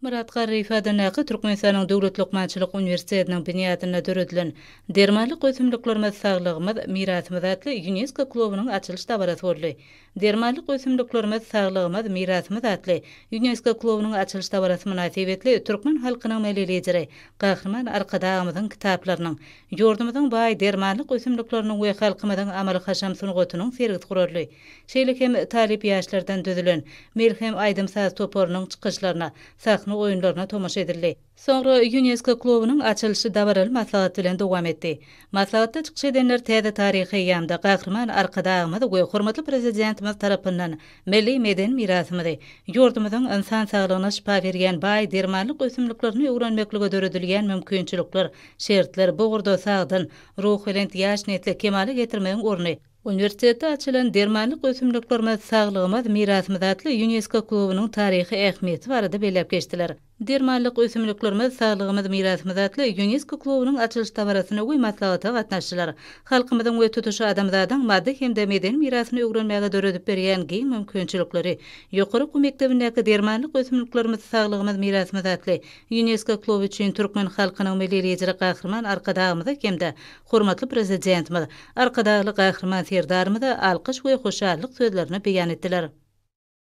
Murat Garif adanyky Türkmenistanyň Döwlet Lokmançylyk Uniwersitetining binýatyna döredilen dermanlyk ösümliklerimiz saglygymyz mirasymyz atly UNESCO klubynyň açylyş dabarasy boldy. Dermanlyk ösümliklerimiz saglygymyz mirasymyz atly UNESCO klubynyň açylyş dabarasy münasibetli türkmen halkynyň melelejeri Gahrman Arkadağymyzyň kitaplarynyň ýurdumyzyň baý dermanlyk ösümlikleriniň we halkymyzyň amaly haşam sunugatynyň sergisi gurarly. Şeýle hem talip ýaşlardan düzülen Melhem Aýdymsaz toporunyň çykyşlaryna oýunlaryna tomaşa edildi. Soňra UNESCO klubynyň açylyşy dabaraly maslahat bilen dowam etdi. Maslahatda çykyş edenler täze taryhy ýamda Gahrman Arkadağymyz we hormatly prezidentimiz tarapyndan milli meden mirasymyzy, ýurdumyzyň insan saglygyna şifa berýän baý dermanlyk ösümliklerini öwrenmeklige döredilýän mümkinçilikler, şertler bugurda sagdyn ruh bilen ýaş netli kemale getirmegiň orny Üniversitetde açylan dermanlyk ösümliklerimiz saglygymyz mirasymyz atly UNESCO klubynyň taryhy ähmiýeti barada belläp geçdiler. Dermanlyk ösümliklerimiz saglygymyz mirasymyz atly UNESCO klubynyň açylyş dabarasyna we maslahata gatnaşdylar. Halkymyzyň we tutuşy adamzadyň maddi hemde meden mirasyny öwrenmäge döredip berýän giň mümkinçilikleri, ýokary mektebindäki dermanlyk ösümliklerimiz saglygymyz mirasymyz atly UNESCO kluby üçin türkmen halkynyň melelejeri Gahrman Arkadağymyza hemde hormatly prezidentimiz Arkadağly Gahrman Serdarymyza alkyş we hoşallyk sözlerini beýan etdiler.